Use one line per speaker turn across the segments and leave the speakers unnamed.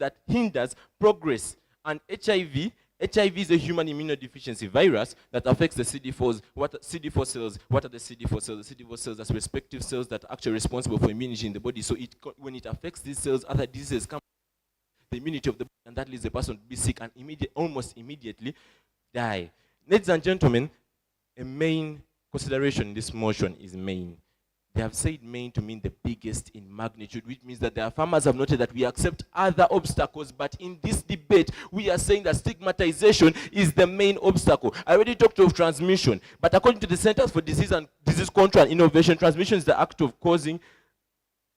that hinders progress. And HIV is a human immunodeficiency virus that affects the CD4s. CD4 cells? What are the CD4 cells? The CD4 cells are respective cells that are actually responsible for immunity in the body. So when it affects these cells, other diseases come, the immunity of the body, and that leads the person to be sick and almost immediately die. Ladies and gentlemen, a main consideration in this motion is main. They have said main to mean the biggest in magnitude, which means that their farmers have noted that we accept other obstacles, but in this debate, we are saying that stigmatization is the main obstacle. I already talked of transmission, but according to the Centers for Disease Control and Innovation, transmission is the act of causing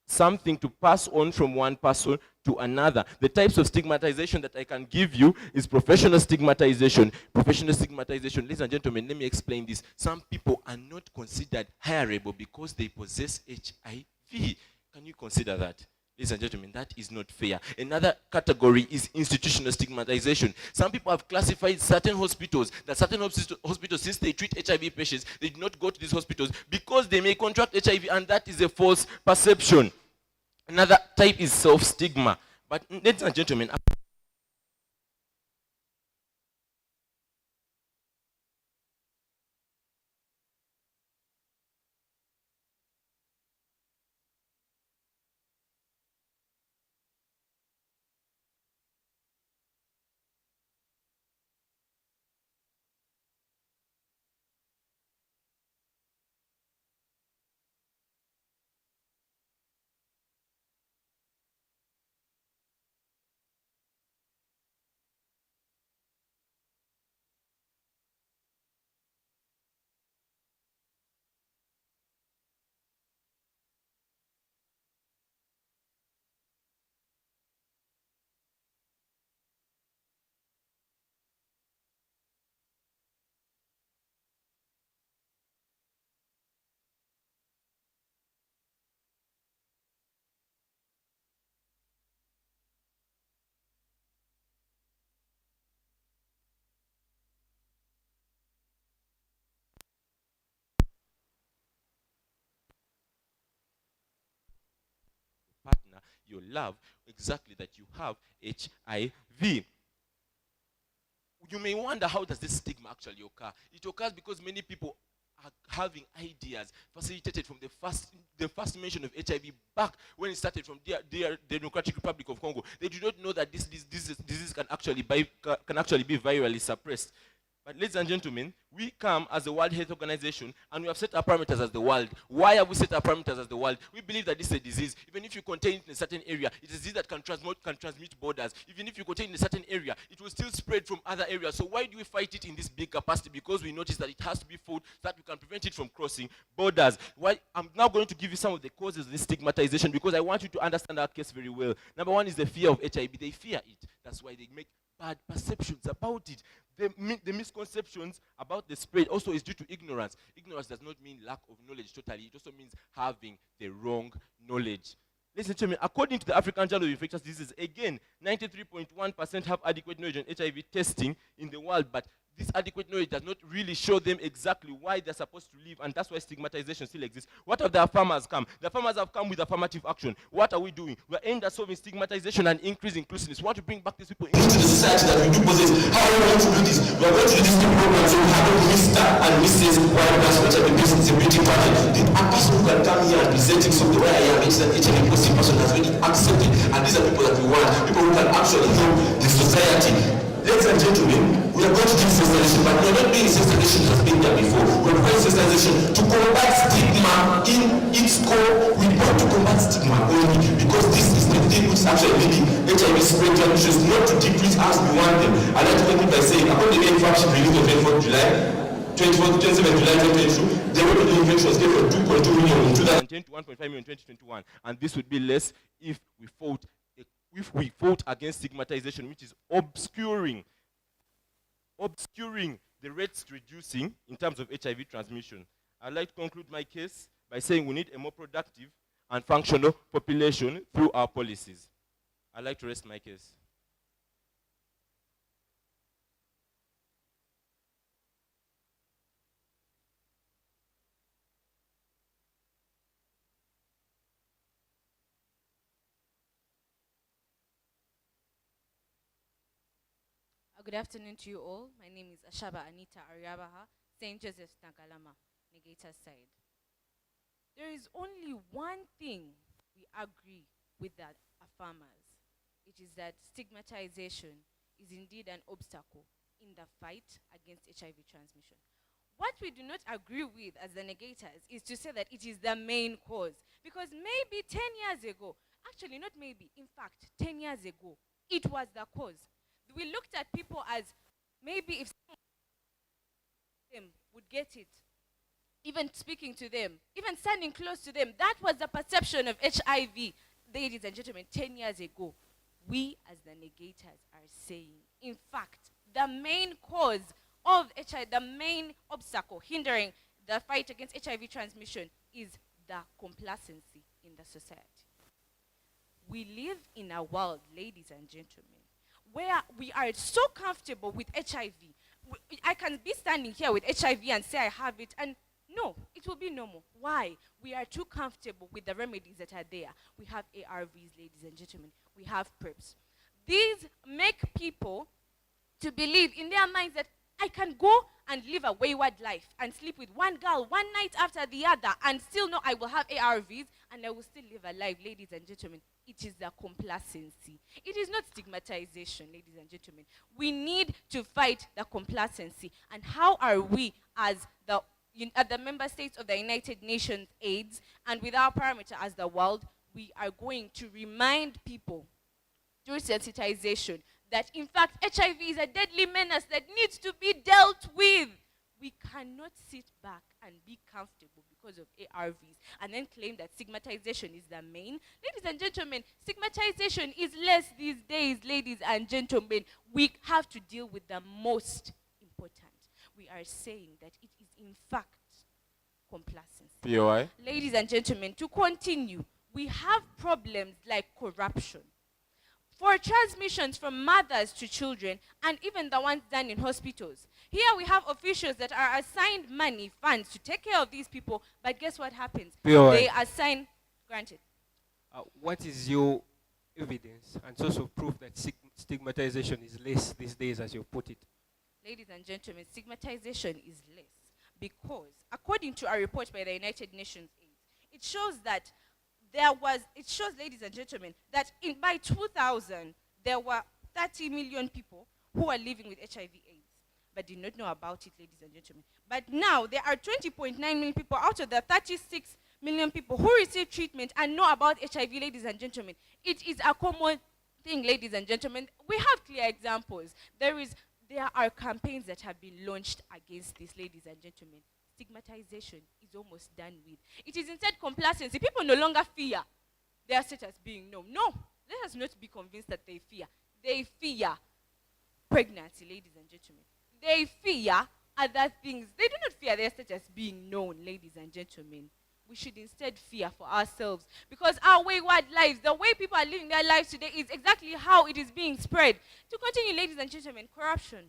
something to pass on from one person to another. The types of stigmatization that I can give you is professional stigmatization. Professional stigmatization, ladies and gentlemen, let me explain this. Some people are not considered hireable because they possess HIV. Can you consider that? Ladies and gentlemen, that is not fair. Another category is institutional stigmatization. Some people have classified certain hospitals, since they treat HIV patients, they do not go to these hospitals because they may contract HIV, and that is a false perception. Another type is self-stigma. But ladies and gentlemen, partner, your love, exactly that you have HIV. You may wonder, how does this stigma actually occur? It occurs because many people are having ideas facilitated from the first mention of HIV back when it started from the Democratic Republic of Congo. They do not know that this disease can actually be virally suppressed. But ladies and gentlemen, we come as the World Health Organization and we have set our parameters as the world. Why have we set our parameters as the world? We believe that this is a disease. Even if you contain it in a certain area, it is a disease that can transmit borders. Even if you contain it in a certain area, it will still spread from other areas. So why do we fight it in this big capacity? Because we notice that it has to be fought so that we can prevent it from crossing borders. Why? I'm now going to give you some of the causes of this stigmatization because I want you to understand our case very well. Number one is the fear of HIV. They fear it. That's why they make bad perceptions about it. The misconceptions about the spread also is due to ignorance. Ignorance does not mean lack of knowledge totally. It also means having the wrong knowledge. Listen to me. According to the African Journal of Infectious Diseases, again, 93.1% have adequate knowledge on HIV testing in the world, but this adequate knowledge does not really show them exactly why they're supposed to live, and that's why stigmatization still exists. What have the farmers come? The farmers have come with affirmative action. What are we doing? We're aimed at solving stigmatization and increase inclusiveness. We want to bring back these people into the society that we do possess. How are we going to do this? We're going to do this new program, so we have Mr. and Mrs. White Plus HIV patient disability package. A person who can come here and present himself the way I am, it's an HIV positive person has been accepted, and these are people that we want, people who can actually help the society. Ladies and gentlemen, we are going to do sensitization, but we are not doing sensitization that has been there before. We are doing sensitization to combat stigma in its core. We want to combat stigma only because this is the thing which is actually making HIV spread transmissions not to decrease as we want them. I'd like to end it by saying, according to the flagship release of 24th July, 27 July 2022, the rate of the infection was from 2.2 million in 2010 to 1.5 million in 2021, and this would be less if we fought against stigmatization, which is obscuring the rates reducing in terms of HIV transmission. I'd like to conclude my case by saying we need a more productive and functional population through our policies. I'd like to rest my case.
Good afternoon to you all. My name is Ashaba Anita Aryabaha, St. Joseph, Naggalama, Negator side. There is only one thing we agree with the affirmers. It is that stigmatization is indeed an obstacle in the fight against HIV transmission. What we do not agree with as the negators is to say that it is the main cause. Because maybe 10 years ago, actually not maybe, in fact, 10 years ago, it was the cause. We looked at people as maybe if them would get it, even speaking to them, even standing close to them, that was the perception of HIV, ladies and gentlemen, 10 years ago. We as the negators are saying, in fact, the main cause of HIV, the main obstacle hindering the fight against HIV transmission is the complacency in the society. We live in a world, ladies and gentlemen, where we are so comfortable with HIV. I can be standing here with HIV and say I have it, and no, it will be normal. Why? We are too comfortable with the remedies that are there. We have ARVs, ladies and gentlemen. We have PrEPs. These make people to believe in their minds that I can go and live a wayward life and sleep with one girl one night after the other and still know I will have ARVs and I will still live a life, ladies and gentlemen. It is the complacency. It is not stigmatization, ladies and gentlemen. We need to fight the complacency. And how are we as the member states of the United Nations AIDS and with our parameter as the world, we are going to remind people through sensitization that in fact HIV is a deadly menace that needs to be dealt with. We cannot sit back and be comfortable because of ARVs and then claim that stigmatization is the main. Ladies and gentlemen, stigmatization is less these days, ladies and gentlemen. We have to deal with the most important. We are saying that it is in fact complacency.
POI.
Ladies and gentlemen, to continue, we have problems like corruption. For transmissions from mothers to children, and even the ones done in hospitals. Here we have officials that are assigned money, funds to take care of these people, but guess what happens?
POI.
They assign, granted.
What is your evidence and source of proof that stigmatization is less these days, as you put it?
Ladies and gentlemen, stigmatization is less because, according to a report by the United Nations AIDS, it shows that ladies and gentlemen, that by 2000, there were 30 million people who are living with HIV/AIDS, but did not know about it, ladies and gentlemen. But now, there are 20.9 million people out of the 36 million people who receive treatment and know about HIV, ladies and gentlemen. It is a common thing, ladies and gentlemen. We have clear examples. There are campaigns that have been launched against this, ladies and gentlemen. Stigmatization is almost done with. It is instead complacency. People no longer fear their status being known. No, let us not be convinced that they fear. They fear pregnancy, ladies and gentlemen. They fear other things. They do not fear their status being known, ladies and gentlemen. We should instead fear for ourselves, because our wayward lives, the way people are living their lives today, is exactly how it is being spread. To continue, ladies and gentlemen, corruption,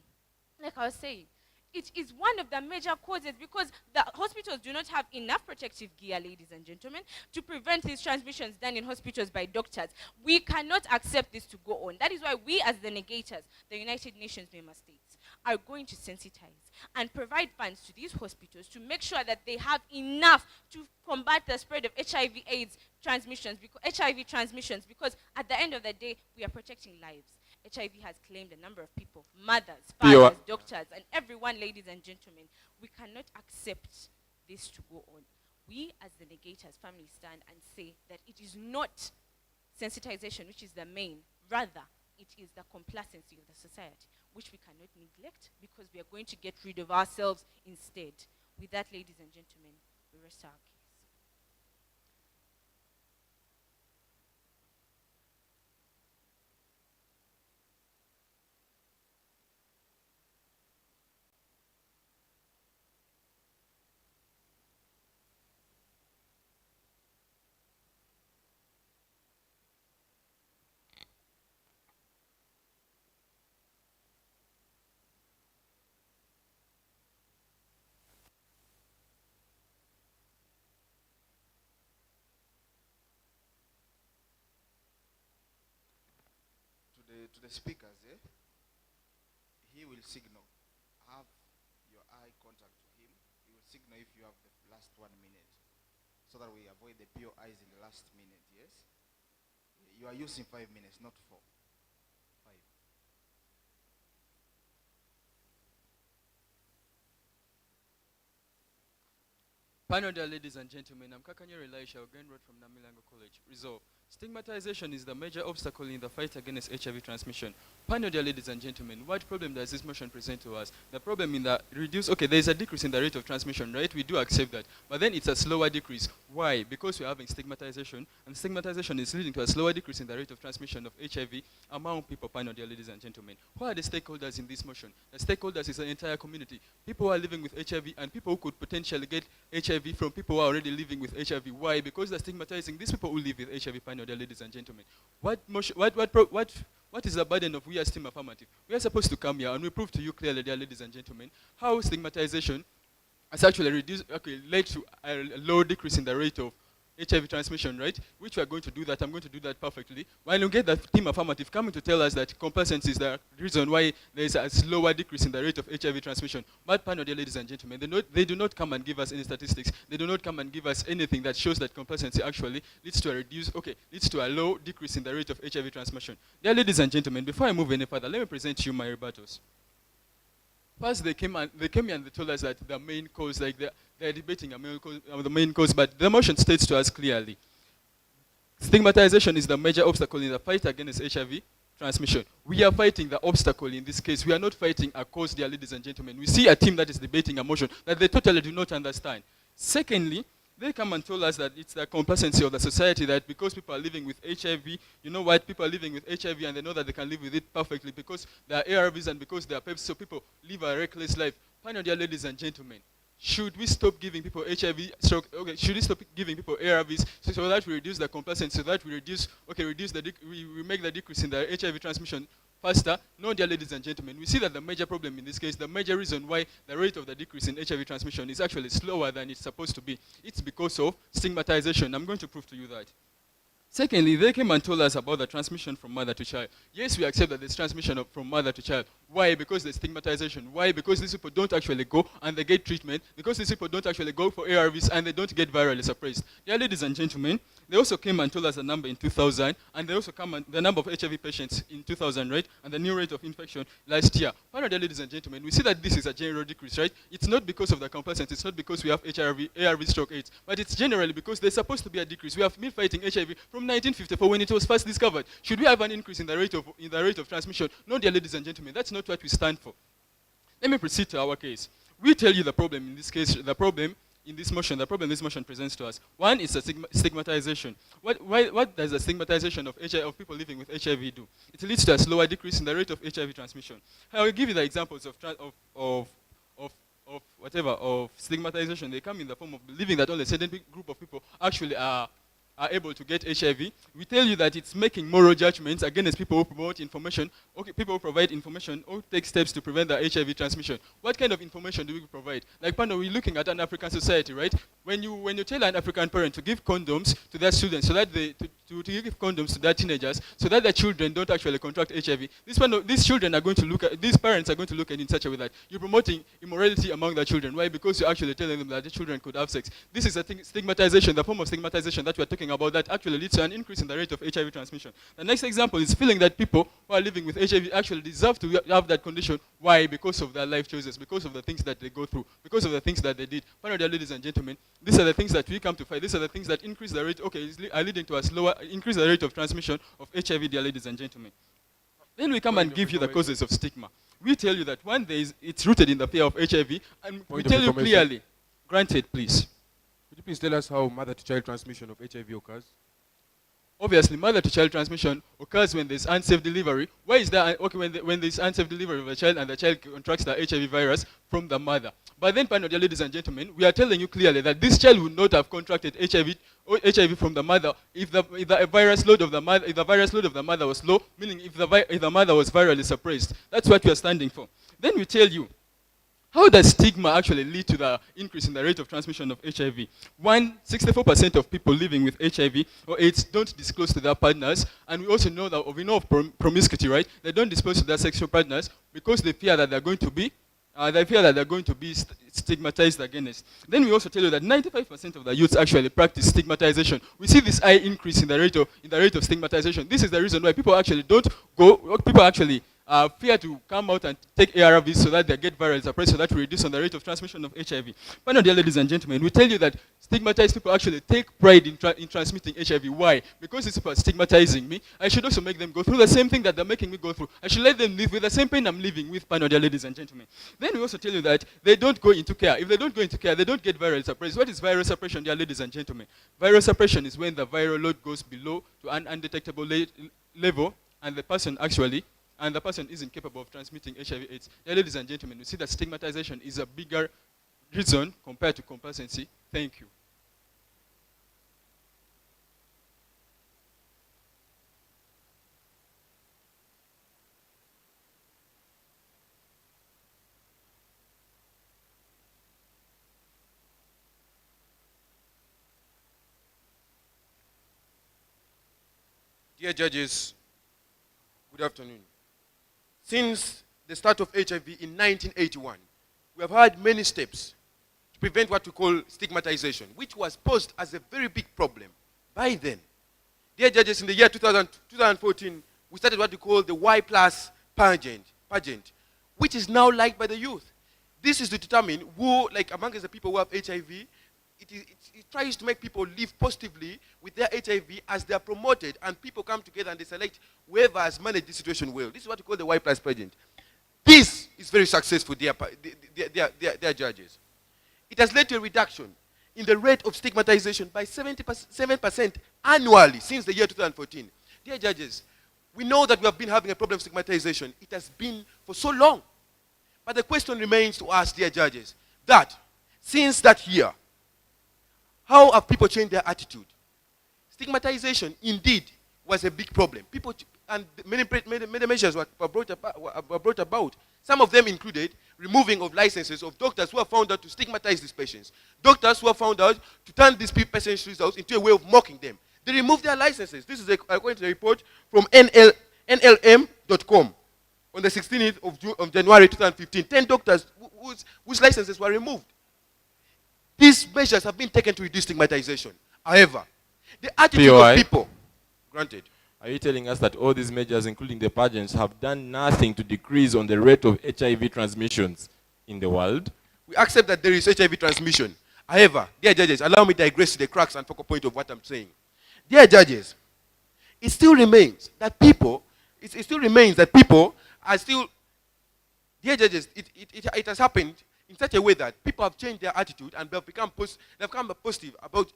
like I was saying, it is one of the major causes, because the hospitals do not have enough protective gear, ladies and gentlemen, to prevent these transmissions done in hospitals by doctors. We cannot accept this to go on. That is why we, as the negators, the United Nations member states, are going to sensitize and provide funds to these hospitals to make sure that they have enough to combat the spread of HIV/AIDS transmissions, HIV transmissions, because at the end of the day, we are protecting lives. HIV has claimed a number of people, mothers, fathers, doctors, and everyone, ladies and gentlemen. We cannot accept this to go on. We, as the negators, family stand and say that it is not sensitization which is the main. Rather, it is the complacency of the society, which we cannot neglect, because we are going to get rid of ourselves instead. With that, ladies and gentlemen, we rest our case.
To the speakers, he will signal. Have your eye contact to him. He will signal if you have the last 1 minute, so that we avoid the pure eyes in the last minute. Yes? You are using 5 minutes, not 4. 5.
Panel, dear ladies and gentlemen, I'm Kakanyo Elisha, Grand Road from Namilyango College. Result. Stigmatization is the major obstacle in the fight against HIV transmission. Panel, dear ladies and gentlemen, what problem does this motion present to us? The problem in the there is a decrease in the rate of transmission, right? We do accept that. But then it's a slower decrease. Why? Because we're having stigmatization, and stigmatization is leading to a slower decrease in the rate of transmission of HIV among people, panel, dear ladies and gentlemen. Who are the stakeholders in this motion? The stakeholders is the entire community. People who are living with HIV and people who could potentially get HIV from people who are already living with HIV. Why? Because they're stigmatizing these people who live with HIV, panel, dear ladies and gentlemen. What is the burden of we as Stigma affirmative? We are supposed to come here and we prove to you clearly, dear ladies and gentlemen, how stigmatization has actually led to a low decrease in the rate of HIV transmission, right? Which we are going to do that. I'm going to do that perfectly. When you get the team affirmative coming to tell us that complacency is the reason why there is a slower decrease in the rate of HIV transmission. But panel, dear ladies and gentlemen, they do not come and give us any statistics. They do not come and give us anything that shows that complacency actually leads to a low decrease in the rate of HIV transmission. Dear ladies and gentlemen, before I move any further, let me present to you my rebuttals. First, they came here and they told us that the main cause, like they're debating the main cause, but the motion states to us clearly, stigmatization is the major obstacle in the fight against HIV transmission. We are fighting the obstacle in this case. We are not fighting a cause, dear ladies and gentlemen. We see a team that is debating a motion that they totally do not understand. Secondly, they come and told us that it's the complacency of the society, that because people are living with HIV, you know what, people are living with HIV and they know that they can live with it perfectly because there are ARVs and because there are PEPs, so people live a reckless life. Final, dear ladies and gentlemen, should we stop giving people HIV stroke? Okay, should we stop giving people ARVs so that we reduce the complacency, so that we we make the decrease in the HIV transmission faster? No, dear ladies and gentlemen, we see that the major problem in this case, the major reason why the rate of the decrease in HIV transmission is actually slower than it's supposed to be, it's because of stigmatization. I'm going to prove to you that. Secondly, they came and told us about the transmission from mother to child. Yes, we accept that there's transmission from mother to child. Why? Because there's stigmatization. Why? Because these people don't actually go and they get treatment. Because these people don't actually go for ARVs and they don't get virally suppressed. Dear ladies and gentlemen, they also came and told us a number in 2000, and they also come and the number of HIV patients in 2000, right? And the new rate of infection last year. Finally, dear ladies and gentlemen, we see that this is a general decrease, right? It's not because of the complacency. It's not because we have ARV stroke AIDS, but it's generally because there's supposed to be a decrease. We have been fighting HIV from 1954 when it was first discovered. Should we have an increase in the rate of transmission? No, dear ladies and gentlemen, that's not what we stand for. Let me proceed to our case. We tell you the problem in this case, the problem this motion presents to us. One is a stigmatization. What does the stigmatization of people living with HIV do? It leads to a slower decrease in the rate of HIV transmission. I will give you the examples of stigmatization. They come in the form of believing that only a certain group of people actually are able to get HIV. We tell you that it's making moral judgments against people who promote information, people who provide information or take steps to prevent the HIV transmission. What kind of information do we provide? Like, Pano, we're looking at an African society, right? When you tell an African parent to give condoms to their students, so that to give condoms to their teenagers, so that their children don't actually contract HIV, these parents are going to look at it in such a way that you're promoting immorality among their children. Why? Because you're actually telling them that the children could have sex. This is a stigmatization, the form of stigmatization that we're talking about, that actually leads to an increase in the rate of HIV transmission. The next example is feeling that people who are living with HIV actually deserve to have that condition. Why? Because of their life choices, because of the things that they go through, because of the things that they did. Finally, dear ladies and gentlemen, these are the things that we come to fight. These are the things that increase the rate, are leading to a slower, increase the rate of transmission of HIV, dear ladies and gentlemen. Then we come and give you the causes of stigma. We tell you that one day it's rooted in the fear of HIV, and we tell you clearly. Granted, please.
Could you please tell us how mother-to-child transmission of HIV occurs?
Obviously, mother-to-child transmission occurs when there's unsafe delivery. Why is that? Okay, when there's unsafe delivery of a child and the child contracts the HIV virus from the mother. But then, dear ladies and gentlemen, we are telling you clearly that this child would not have contracted HIV from the mother if the virus load of the mother was low, meaning if the mother was virally suppressed. That's what we are standing for. Then we tell you How does stigma actually lead to the increase in the rate of transmission of HIV? 64% of people living with HIV or AIDS don't disclose to their partners, and we also know that we know of promiscuity, right? They don't disclose to their sexual partners because they fear that they're going to be stigmatized against. Then we also tell you that 95% of the youths actually practice stigmatization. We see this high increase in the rate of stigmatization. This is the reason why people actually fear to come out and take ARVs so that they get viral suppressed, so that we reduce on the rate of transmission of HIV. But now, dear ladies and gentlemen, we tell you that stigmatized people actually take pride in transmitting HIV. Why? Because these people are stigmatizing me. I should also make them go through the same thing that they're making me go through. I should let them live with the same pain I'm living with, panel, dear ladies and gentlemen. Then we also tell you that they don't go into care. If they don't go into care, they don't get viral suppressed. What is viral suppression, dear ladies and gentlemen? Viral suppression is when the viral load goes below to an undetectable level, and the person isn't capable of transmitting HIV/AIDS. Ladies and gentlemen, we see that stigmatization is a bigger reason compared to complacency. Thank you.
Dear judges, good afternoon. Since the start of HIV in 1981, we have had many steps to prevent what we call stigmatization, which was posed as a very big problem by then. Dear judges, in the year 2014, we started what we call the Y plus pageant, which is now liked by the youth. This is to determine who, like amongst the people who have HIV, it tries to make people live positively with their HIV as they are promoted, and people come together and they select whoever has managed the situation well. This is what we call the Y plus pageant. This is very successful, dear judges. It has led to a reduction in the rate of stigmatization by 7% annually since the year 2014. Dear judges, we know that we have been having a problem with stigmatization. It has been for so long. But the question remains to us, dear judges, that since that year, how have people changed their attitude? Stigmatization, indeed, was a big problem. And many measures were brought about. Some of them included removing of licenses of doctors who are found out to stigmatize these patients. Doctors who are found out to turn these patients' results into a way of mocking them. They removed their licenses. This is according to the report from NLM.com on the 16th of January 2015. 10 doctors whose licenses were removed. These measures have been taken to reduce stigmatization. However, the attitude of people, granted.
Are you telling us that all these measures, including the pageants, have done nothing to decrease on the rate of HIV transmissions in the world?
We accept that there is HIV transmission. However, dear judges, allow me to digress to the crux and focal point of what I'm saying. Dear judges, it still remains that people are still, dear judges, it has happened in such a way that people have changed their attitude and they've become positive about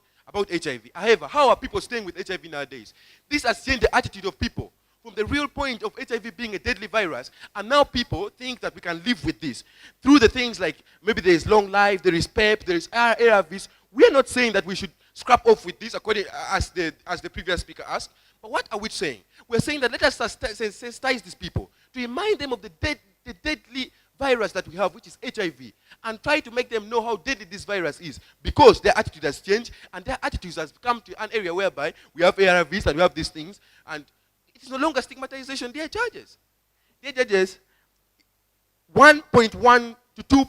HIV. However, how are people staying with HIV nowadays? This has changed the attitude of people from the real point of HIV being a deadly virus, and now people think that we can live with this through the things like maybe there is long life, there is PEP, there is ARVs. We are not saying that we should scrap off with this according as the previous speaker asked. But what are we saying? We're saying that let us sensitize these people to remind them of the deadly virus that we have, which is HIV, and try to make them know how deadly this virus is, because their attitude has changed and their attitudes has come to an area whereby we have ARVs and we have these things, and it is no longer stigmatization, dear judges. Dear judges, 1.1 to 2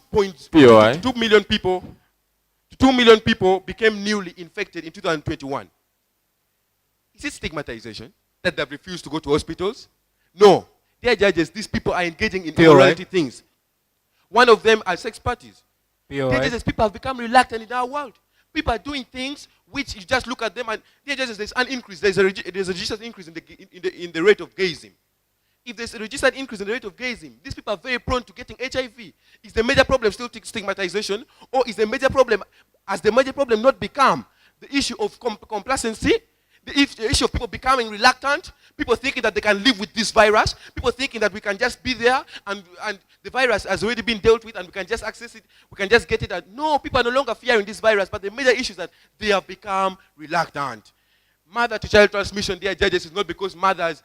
million people, 2 million people became newly infected in 2021. Is it stigmatization that they've refused to go to hospitals? No. Dear judges, these people are engaging in immorality things. One of them are sex parties. Dear judges, people have become reluctant in our world. People are doing things which you just look at them and, dear judges, there's an increase. There's a registered increase in the rate of gayism. If there's a registered increase in the rate of gayism, these people are very prone to getting HIV. Is the major problem still stigmatization, or is the major problem, has the major problem not become the issue of complacency? The issue of people becoming reluctant, people thinking that they can live with this virus, people thinking that we can just be there and the virus has already been dealt with and we can just access it, we can just get it. No, people are no longer fearing this virus, but the major issue is that they have become reluctant. Mother-to-child transmission, dear judges, is not because mothers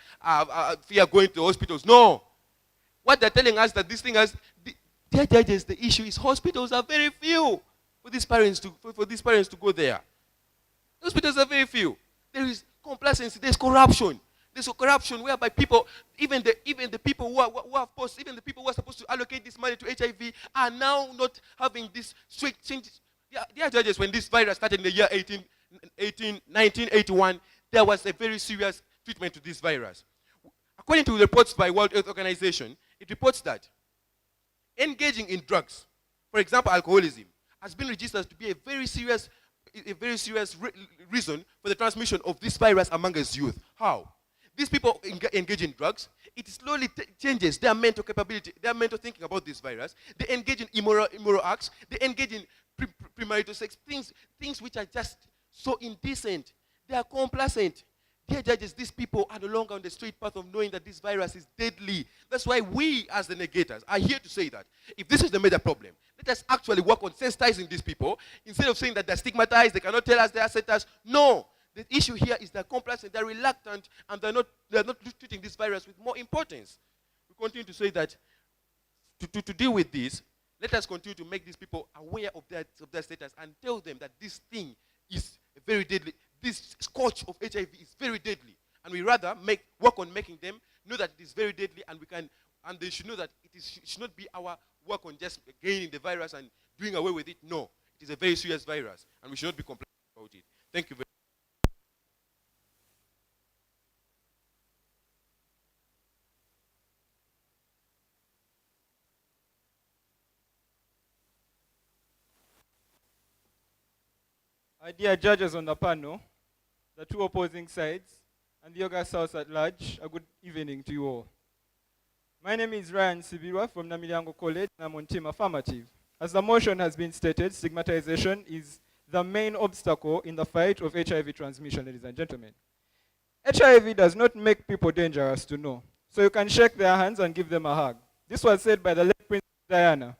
fear going to hospitals. No. What they're telling us that this thing has, Dear judges, the issue is hospitals are very few for these parents to go there. Hospitals are very few. There is complacency. There's corruption. There's a corruption whereby people, even the people who are supposed to allocate this money to HIV are now not having this strict changes. Dear judges, when this virus started in the year 1981, there was a very serious treatment to this virus. According to reports by World Health Organization, it reports that engaging in drugs, for example, alcoholism, has been registered to be a very serious reason for the transmission of this virus among us youth. How? These people engage in drugs. It slowly changes their mental capability, their mental thinking about this virus. They engage in immoral acts. They engage in premarital sex, things which are just so indecent. They are complacent. Dear judges, these people are no longer on the straight path of knowing that this virus is deadly. That's why we, as the negators, are here to say that if this is the major problem, let us actually work on sensitizing these people instead of saying that they're stigmatized, they cannot tell us they are setters. No. The issue here is they're complacent, they're reluctant, and they're not treating this virus with more importance. We continue to say that to deal with this, let us continue to make these people aware of their status and tell them that this thing is very deadly. This scourge of HIV is very deadly. And we rather work on making them know that it is very deadly, and they should know that it should not be our work on just gaining the virus and doing away with it. No, it is a very serious virus, and we should not be complaining about it. Thank you very much.
Dear judges on the panel, the two opposing sides, and the August House at large, a good evening to you all. My name is Ryan Sibirwa from Namilyango College, and I'm on team affirmative. As the motion has been stated, stigmatization is the main obstacle in the fight of HIV transmission, ladies and gentlemen. HIV does not make people dangerous to know, so you can shake their hands and give them a hug. This was said by the late Princess Diana.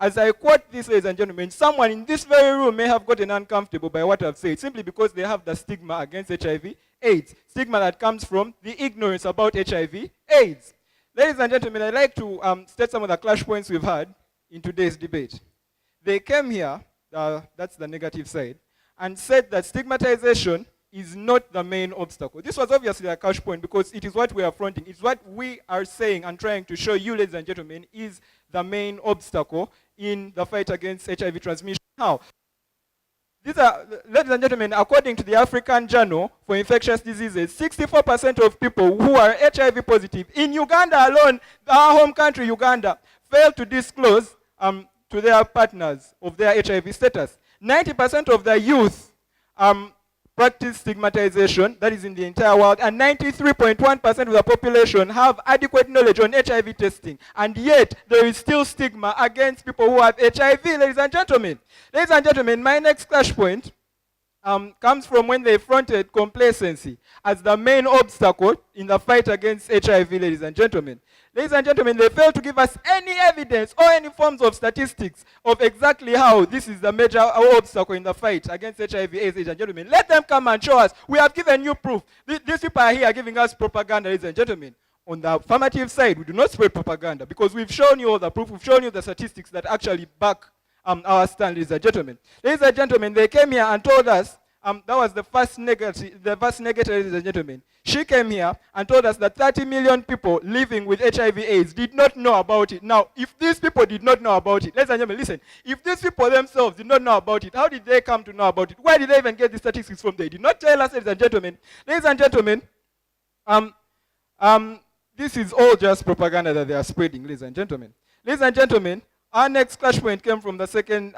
As I quote this, ladies and gentlemen, someone in this very room may have gotten uncomfortable by what I've said simply because they have the stigma against HIV, AIDS. Stigma that comes from the ignorance about HIV, AIDS. Ladies and gentlemen, I'd like to state some of the clash points we've had in today's debate. They came here, that's the negative side, and said that stigmatization is not the main obstacle. This was obviously a clash point because it is what we are fronting. It's what we are saying and trying to show you, ladies and gentlemen, is the main obstacle in the fight against HIV transmission. How? These are, ladies and gentlemen, according to the African Journal for Infectious Diseases, 64% of people who are HIV positive in Uganda alone, our home country, Uganda, fail to disclose to their partners of their HIV status. 90% of the youth practice stigmatization, that is in the entire world, and 93.1% of the population have adequate knowledge on HIV testing. And yet, there is still stigma against people who have HIV, ladies and gentlemen. Ladies and gentlemen, my next clash point comes from when they fronted complacency as the main obstacle in the fight against HIV, ladies and gentlemen. Ladies and gentlemen, they failed to give us any evidence or any forms of statistics of exactly how this is the major obstacle in the fight against HIV, AIDS, ladies and gentlemen. Let them come and show us. We have given you proof. These people are here giving us propaganda, ladies and gentlemen. On the affirmative side, we do not spread propaganda because we've shown you all the proof. We've shown you the statistics that actually back our stand, ladies and gentlemen. Ladies and gentlemen, they came here and told us, that was the first negative, ladies and gentlemen. She came here and told us that 30 million people living with HIV/AIDS did not know about it. Now, if these people did not know about it, ladies and gentlemen, listen, if these people themselves did not know about it, how did they come to know about it? Where did they even get the statistics from? They did not tell us, ladies and gentlemen. Ladies and gentlemen, this is all just propaganda that they are spreading, ladies and gentlemen. Ladies and gentlemen, our next clash point came from the second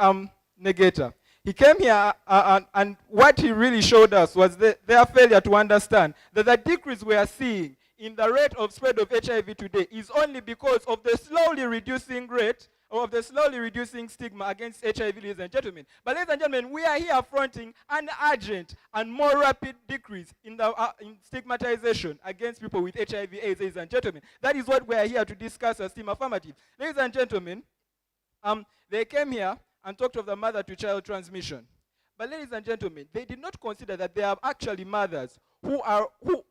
negator. He came here and what he really showed us was their failure to understand that the decrease we are seeing in the rate of spread of HIV today is only because of the slowly reducing rate of the slowly reducing stigma against HIV, ladies and gentlemen. But ladies and gentlemen, we are here fronting an urgent and more rapid decrease in the in stigmatization against people with HIV/AIDS, ladies and gentlemen. That is what we are here to discuss as Team Affirmative. Ladies and gentlemen, they came here and talked of the mother-to-child transmission. But ladies and gentlemen, they did not consider that there are actually mothers who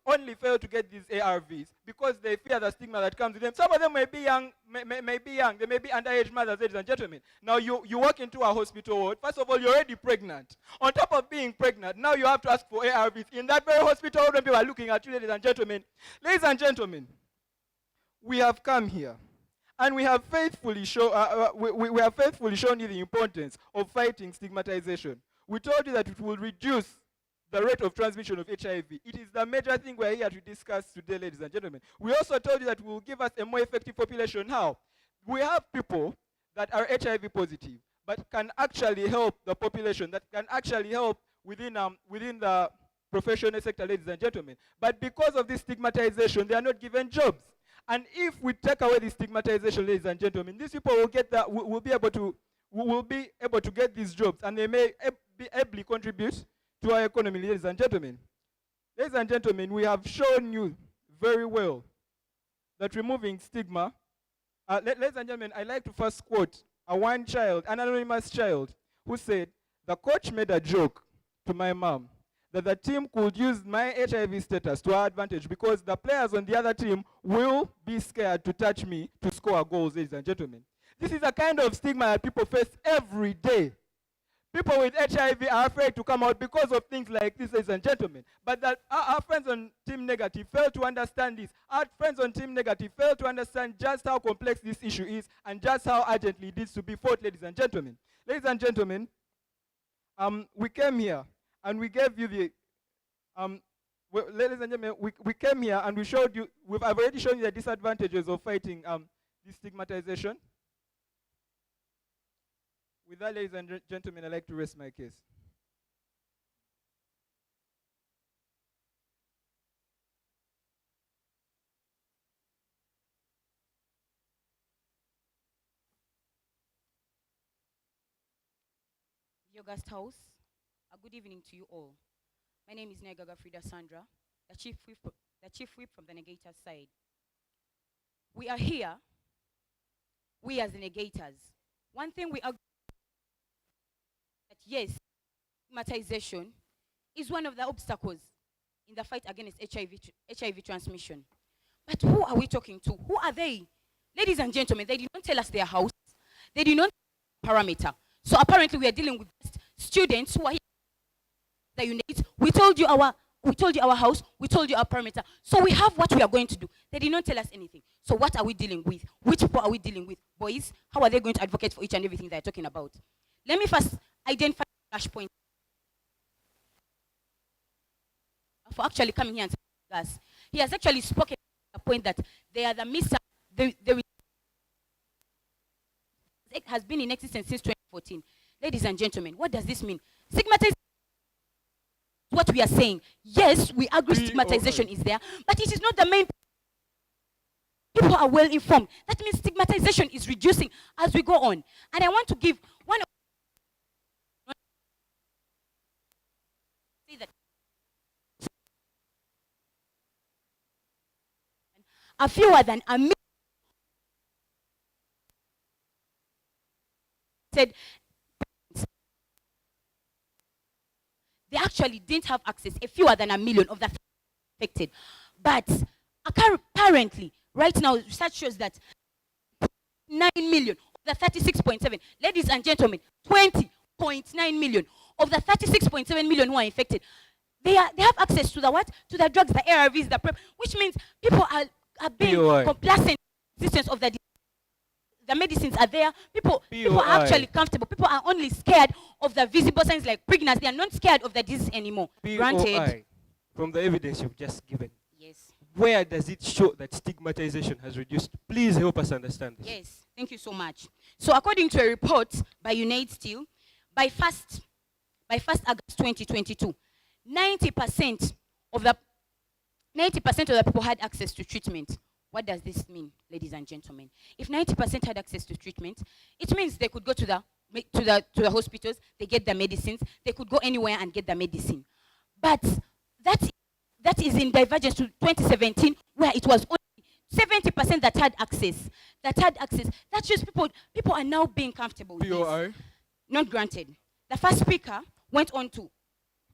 only fail to get these ARVs because they fear the stigma that comes with them. Some of them may be young, may be young. They may be underage mothers, ladies and gentlemen. Now you walk into a hospital ward. First of all, you're already pregnant. On top of being pregnant, now you have to ask for ARVs in that very hospital when people are looking at you, ladies and gentlemen. Ladies and gentlemen, we have come here. And we have faithfully shown you the importance of fighting stigmatization. We told you that it will reduce the rate of transmission of HIV. It is the major thing we're here to discuss today, ladies and gentlemen. We also told you that it will give us a more effective population. How? We have people that are HIV positive, but can actually help the population, that can actually help within the professional sector, ladies and gentlemen. But because of this stigmatization, they are not given jobs. And if we take away the stigmatization, ladies and gentlemen, these people will be able to get these jobs, and they may be ably contribute to our economy, ladies and gentlemen. Ladies and gentlemen, we have shown you very well that removing stigma. Ladies and gentlemen, I'd like to first quote an anonymous child, who said, "The coach made a joke to my mom that the team could use my HIV status to our advantage because the players on the other team will be scared to touch me to score goals," ladies and gentlemen. This is a kind of stigma that people face every day. People with HIV are afraid to come out because of things like this, ladies and gentlemen. But that our friends on Team Negative fail to understand this. Our friends on Team Negative fail to understand just how complex this issue is and just how urgently it needs to be fought, ladies and gentlemen. Ladies and gentlemen, we came here and we gave you the, ladies and gentlemen, we came here and we showed you, I've already shown you the disadvantages of fighting this stigmatization. With that, ladies and gentlemen, I'd like to rest my case.
The August House, a good evening to you all. My name is Naggalama Frida Sandra, the chief whip from the Negator side. We are here, we as the Negators. One thing we agree that yes, stigmatization is one of the obstacles in the fight against HIV transmission. But who are we talking to? Who are they? Ladies and gentlemen, they did not tell us their house. They did not tell us parameter. So apparently we are dealing with students who are here. The unit. We told you our house, we told you our parameter. So we have what we are going to do. They did not tell us anything. So what are we dealing with? Which people are we dealing with? Boys, how are they going to advocate for each and everything they're talking about? Let me first identify the flashpoint. For actually coming here and saying us. He has actually spoken at the point that they are the miss. It has been in existence since 2014. Ladies and gentlemen, what does this mean? Stigmatization. What we are saying, yes, we agree stigmatization is there, but it is not the main. People are well informed. That means stigmatization is reducing as we go on. And I want to give one of say that a fewer than a million said they actually didn't have access, a fewer than a million of the affected. But apparently, right now, research shows that 9 million of the 36.7, ladies and gentlemen, 20.9 million of the 36.7 million who are infected, they have access to the what? To the drugs, the ARVs, the PrEP, which means people are being complacent existence of the medicines are there. People are actually comfortable. People are only scared of the visible signs like pregnancy. They are not scared of the disease anymore. Granted.
From the evidence you've just given,
yes,
where does it show that stigmatization has reduced? Please help us understand this.
Yes, thank you so much. So according to a report by Unite Still, by 1st August 2022, 90% of the people had access to treatment. What does this mean, ladies and gentlemen? If 90% had access to treatment, it means they could go to the hospitals, they get the medicines, they could go anywhere and get the medicine. But that is in divergence to 2017, where it was only 70% that had access. That shows people are now being comfortable with this. Not granted. The first speaker went on to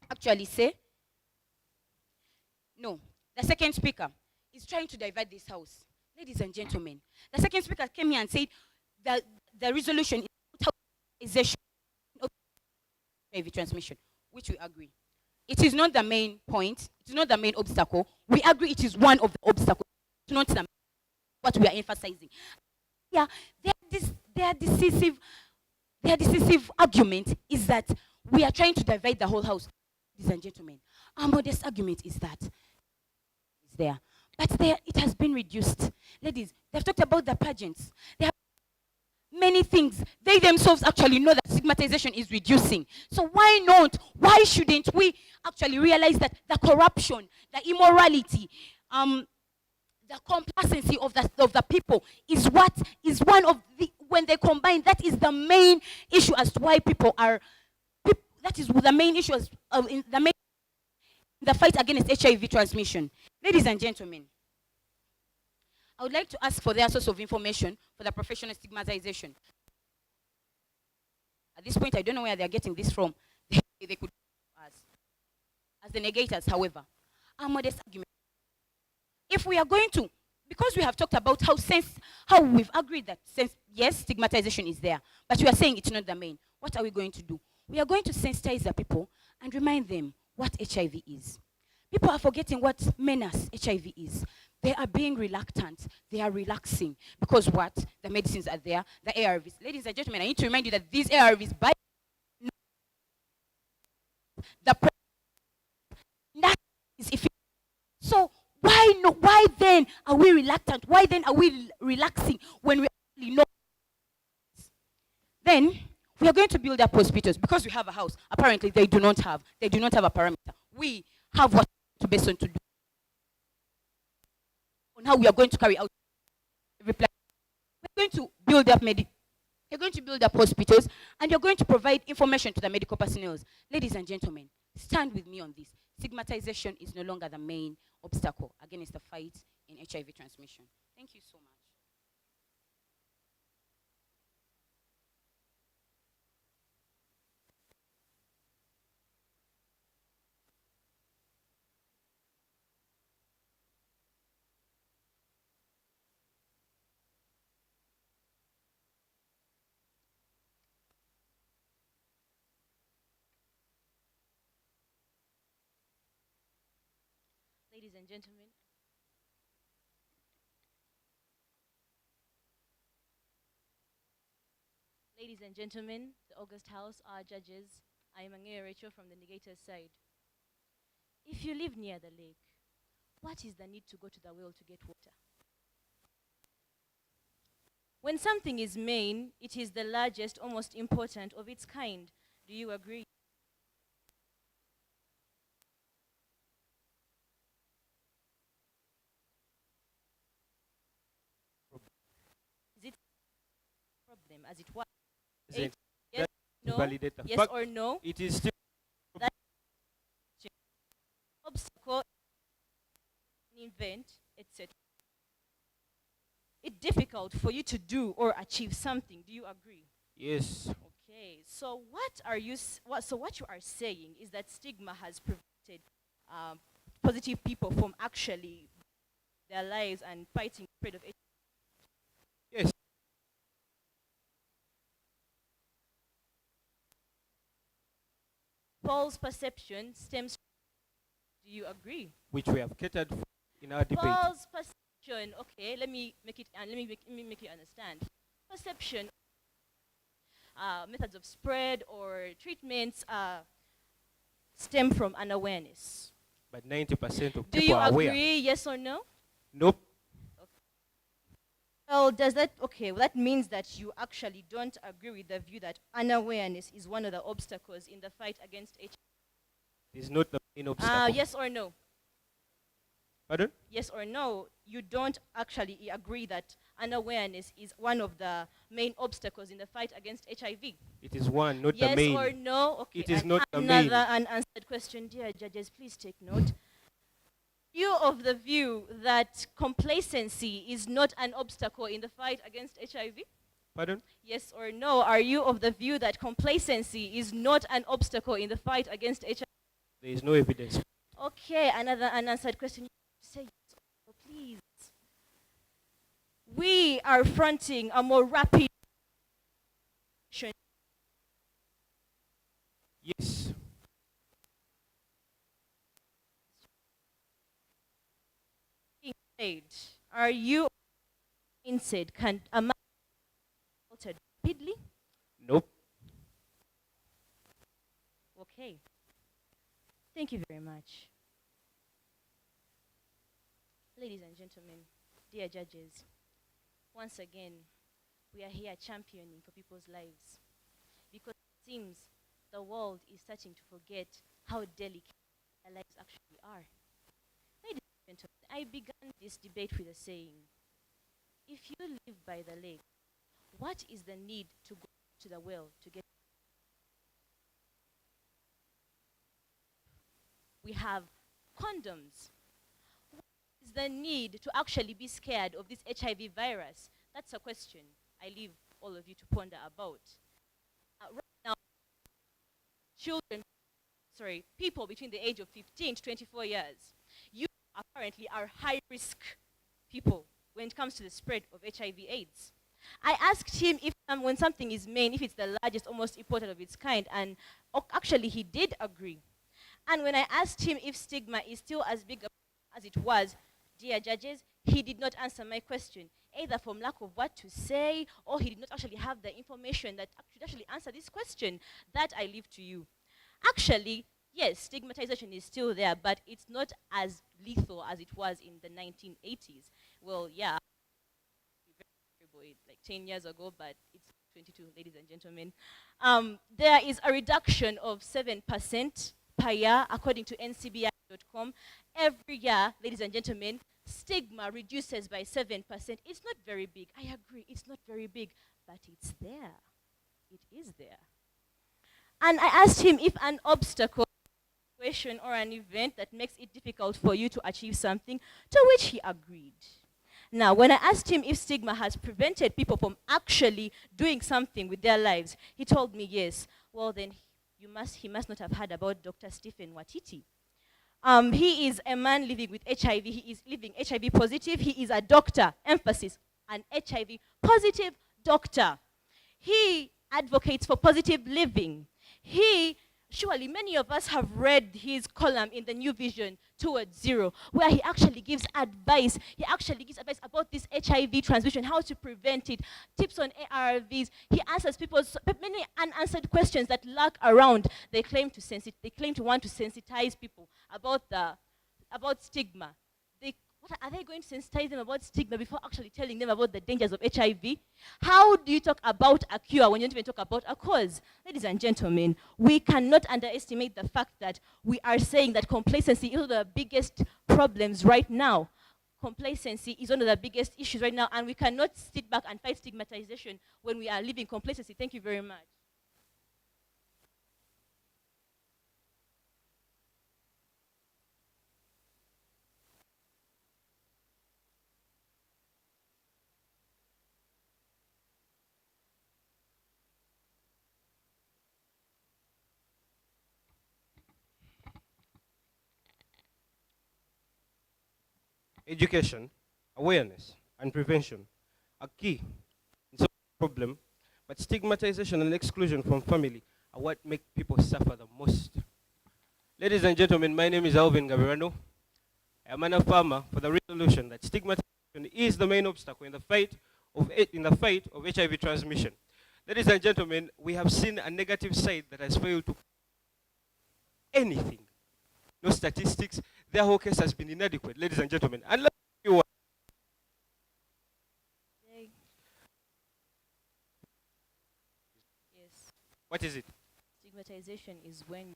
actually say, No. The second speaker is trying to divide this house. Ladies and gentlemen, the second speaker came here and said that the resolution is of HIV transmission, which we agree. It is not the main point. It is not the main obstacle. We agree it is one of the obstacles. It's not what we are emphasizing. Yeah, their decisive argument is that we are trying to divide the whole house. Ladies and gentlemen, our modest argument is that it's there. But it has been reduced. Ladies, they've talked about the pageants. They have many things. They themselves actually know that stigmatization is reducing. So why not? Why shouldn't we actually realize that the corruption, the immorality, the complacency of the people is one of the, when they combine, that is the main issue as to why people are, that is the main issue as in the fight against HIV transmission. Ladies and gentlemen, I would like to ask for their source of information for the professional stigmatization. At this point, I don't know where they're getting this from. They could ask. As the negators, however, our modest argument. If we are going to, because we have talked about how we've agreed that yes, stigmatization is there, but we are saying it's not the main. What are we going to do? We are going to sensitize the people and remind them what HIV is. People are forgetting what menace HIV is. They are being reluctant. They are relaxing. Because what? The medicines are there, the ARVs. Ladies and gentlemen, I need to remind you that these ARVs, by that is efficient. So why then are we reluctant? Why then are we relaxing when we actually know? Then we are going to build up hospitals because we have a house. Apparently they do not have a parameter. We have what to base on to do. On how we are going to carry out every plan. We're going to build up you're going to build up hospitals and you're going to provide information to the medical personnel. Ladies and gentlemen, stand with me on this. Stigmatization is no longer the main obstacle against the fight in HIV transmission. Thank you so much.
Ladies and gentlemen, the August House, our judges, I am Angea Rachel from the negator's side. If you live near the lake, what is the need to go to the well to get water? When something is main, it is the largest or most important of its kind. Do you agree? Problem as it was. Yes, no,
validate the
yes
fact
or no.
it is still
That obstacle, invent, etc. It's difficult for you to do or achieve something. Do you agree?
yes.
Okay. So what you are saying is that stigma has prevented positive people from actually their lives and fighting the spread of HIV.
Yes.
False perception stems. Do you agree?
Which we have catered for in our debate.
False perception. Okay, let me make you understand. Perception, methods of spread or treatments stem from unawareness.
But 90% of
Do
people
you
are aware.
agree? Yes or no?
Nope.
Well, that means that you actually don't agree with the view that unawareness is one of the obstacles in the fight against HIV.
It's not the main obstacle.
Yes or no?
Pardon?
Yes or no, you don't actually agree that unawareness is one of the main obstacles in the fight against HIV.
It is one, not
Yes
the main.
or no? Okay.
It is
and
not the main.
another unanswered question, dear judges, please take note. You of the view that complacency is not an obstacle in the fight against HIV?
Pardon?
Yes or no? Are you of the view that complacency is not an obstacle in the fight against HIV?
There is no evidence.
Okay, another unanswered question. You say yes or no, please. We are fronting a more rapid
Yes.
stage. Are you inside? Can a man be altered rapidly?
Nope.
Okay. Thank you very much. Ladies and gentlemen, dear judges, once again, we are here championing for people's lives because it seems the world is starting to forget how delicate their lives actually are. Ladies and gentlemen, I began this debate with a saying, if you live by the lake, what is the need to go to the well to get? We have condoms. What is the need to actually be scared of this HIV virus? That's a question I leave all of you to ponder about. Right now, people between the age of 15 to 24 years, you apparently are high risk people when it comes to the spread of HIV/AIDS. I asked him if when something is main, if it's the largest or most important of its kind, and actually he did agree. And when I asked him if stigma is still as big as it was, dear judges, he did not answer my question, either from lack of what to say, or he did not actually have the information that should actually answer this question. That I leave to you. Actually, yes, stigmatization is still there, but it's not as lethal as it was in the 1980s. Well, yeah, like 10 years ago, but it's 22, ladies and gentlemen. There is a reduction of 7% per year, according to ncbi.com. Every year, ladies and gentlemen, stigma reduces by 7%. It's not very big. I agree, it's not very big, but it's there. It is there. And I asked him if an obstacle, situation, or an event that makes it difficult for you to achieve something, to which he agreed. Now, when I asked him if stigma has prevented people from actually doing something with their lives, he told me yes. Well, then he must not have heard about Dr. Stephen Watiti. He is a man living with HIV. He is living HIV positive. He is a doctor, emphasis, an HIV positive doctor. He advocates for positive living. Surely many of us have read his column in the New Vision Towards Zero, where he actually gives advice. He actually gives advice about this HIV transmission, how to prevent it, tips on ARVs. He answers people's many unanswered questions that lurk around. They claim to want to sensitize people about stigma. Are they going to sensitize them about stigma before actually telling them about the dangers of HIV? How do you talk about a cure when you don't even talk about a cause? Ladies and gentlemen, we cannot underestimate the fact that we are saying that complacency is one of the biggest problems right now. Complacency is one of the biggest issues right now, and we cannot sit back and fight stigmatization when we are living complacency. Thank you very much.
Education, awareness, and prevention are key in solving the problem, but stigmatization and exclusion from family are what make people suffer the most. Ladies and gentlemen, my name is Alvin Gavirano. I am a farmer for the resolution that stigmatization is the main obstacle in the fight of HIV transmission. Ladies and gentlemen, we have seen a negative side that has failed to anything. No statistics. Their whole case has been inadequate, ladies and gentlemen. And let me tell you what.
Yes.
What is it?
Stigmatization is when you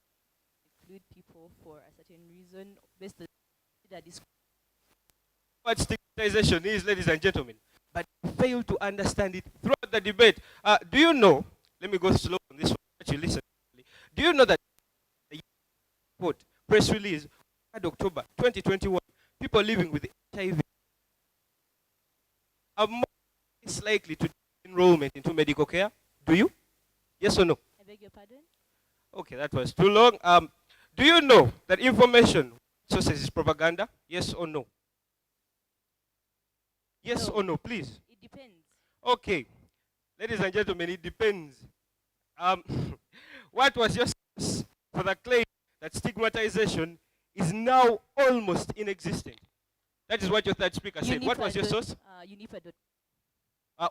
exclude people for a certain reason based on that is
What stigmatization is, ladies and gentlemen. But you fail to understand it throughout the debate. Do you know, let me go slow on this one, let you listen. Do you know that the press release at October 2021, people living with HIV are more likely to enrollment into medical care? Do you? Yes or no?
I beg your pardon?
Okay, that was too long. Do you know that information sources is propaganda? Yes or no? Yes
No.
or no, please?
It depends.
Okay. Ladies and gentlemen, it depends. Um, what was your source for the claim that stigmatization is now almost inexistent? That is what your third speaker said. What was your source?
Unifa.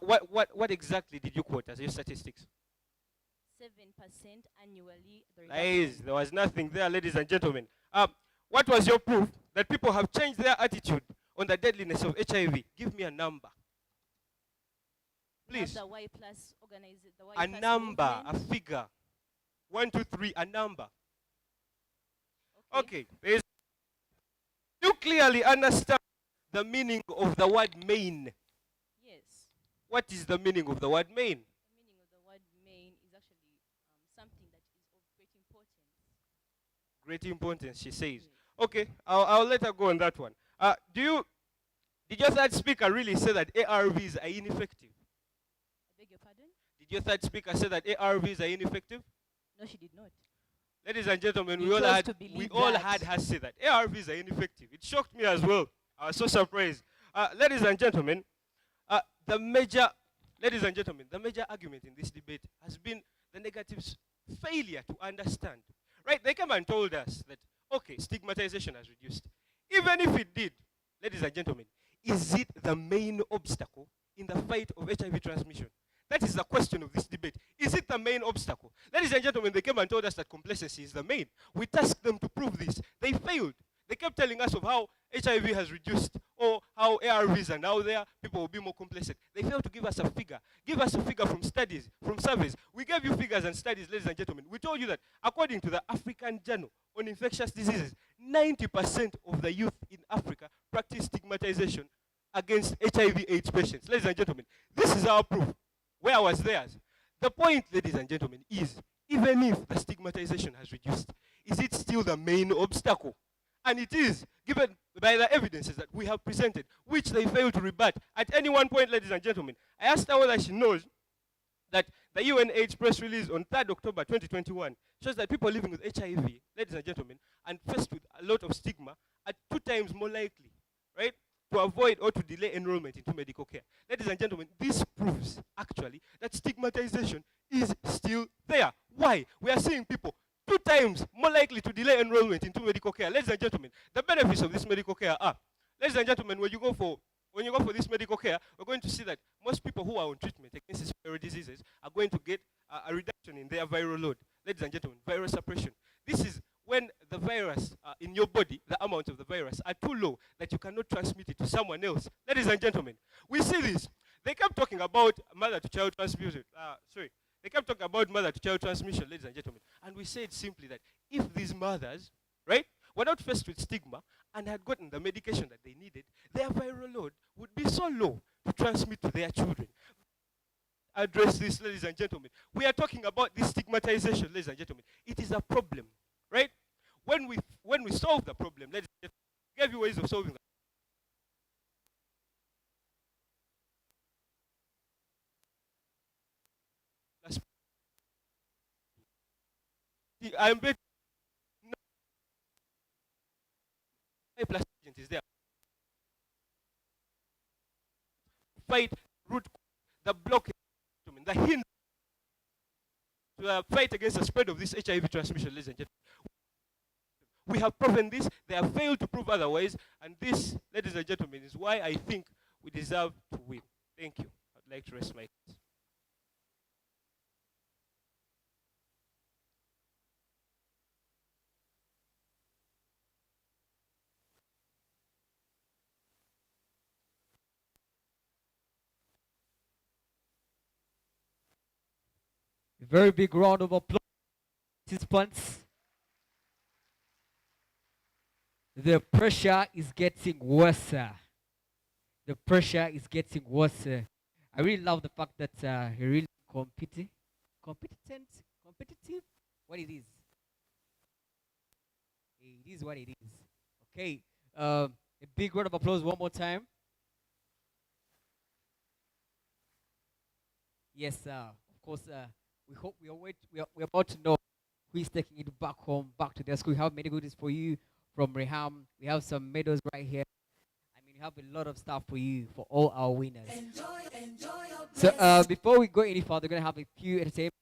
What exactly did you quote as your statistics?
7% annually.
Lies. There was nothing there, ladies and gentlemen. What was your proof that people have changed their attitude on the deadliness of HIV? Give me a number. Please.
The Y plus organization.
A number, a figure. 1, 2, 3, a number. Okay. You clearly understand the meaning of the word main.
Yes.
What is the meaning of the word main?
The meaning of the word main is actually something that is of great importance.
Great importance, she says.
Yes.
Okay, I'll let her go on that one. Did your third speaker really say that ARVs are ineffective?
I beg your pardon?
Did your third speaker say that ARVs are ineffective?
No, she did not.
Ladies and gentlemen,
You
we all
chose
had
to believe
we all
that.
had her say that ARVs are ineffective. It shocked me as well. I was so surprised. Ladies and gentlemen, the major argument in this debate has been the negatives' failure to understand. Right? They came and told us that okay, stigmatization has reduced. Even if it did, ladies and gentlemen, is it the main obstacle in the fight of HIV transmission? That is the question of this debate. Is it the main obstacle? Ladies and gentlemen, they came and told us that complacency is the main. We tasked them to prove this. They failed. They kept telling us of how HIV has reduced or how ARVs are now there, people will be more complacent. They failed to give us a figure. Give us a figure from studies, from surveys. We gave you figures and studies, ladies and gentlemen. We told you that according to the African Journal on Infectious Diseases, 90% of the youth in Africa practice stigmatization against HIV/AIDS patients. Ladies and gentlemen, this is our proof. Where was theirs? The point, ladies and gentlemen, is even if the stigmatization has reduced, is it still the main obstacle? And it is, given by the evidences that we have presented, which they failed to rebut at any one point, ladies and gentlemen. I asked her whether she knows that the UNH press release on 3rd October 2021 shows that people living with HIV, ladies and gentlemen, and faced with a lot of stigma are 2 times more likely, right, to avoid or to delay enrollment into medical care. Ladies and gentlemen, this proves actually that stigmatization is still there. Why? We are seeing people 2 times more likely to delay enrollment into medical care. Ladies and gentlemen, the benefits of this medical care are, ladies and gentlemen, when you go for this medical care, we're going to see that most people who are on treatment against these viral diseases are going to get a reduction in their viral load. Ladies and gentlemen, viral suppression. This is when the virus in your body, the amount of the virus, are too low that you cannot transmit it to someone else. Ladies and gentlemen, we see this. They kept talking about mother-to-child transmission. They kept talking about mother-to-child transmission, ladies and gentlemen. And we said simply that if these mothers, right, were not faced with stigma and had gotten the medication that they needed, their viral load would be so low to transmit to their children. Address this, ladies and gentlemen. We are talking about this stigmatization, ladies and gentlemen. It is a problem, right? When we solve the problem, ladies and gentlemen, we gave you ways of solving that. I'm betting plus agent is there. Fight root, the blockage, the hinder to the fight against the spread of this HIV transmission, ladies and gentlemen. We have proven this. They have failed to prove otherwise. And this, ladies and gentlemen, is why I think we deserve to win. Thank you. I'd like to rest my case.
A very big round of applause, participants. The pressure is getting worse. The pressure is getting worse. I really love the fact that he really competitive. What it is. It is what it is. Okay. A big round of applause one more time. Yes, of course. We hope we're about to know who is taking it back home, back to their school. We have many goodies for you from Reham. We have some medals right here. I mean, we have a lot of stuff for you, for all our winners. So before we go any further, we're going to have a few entertainment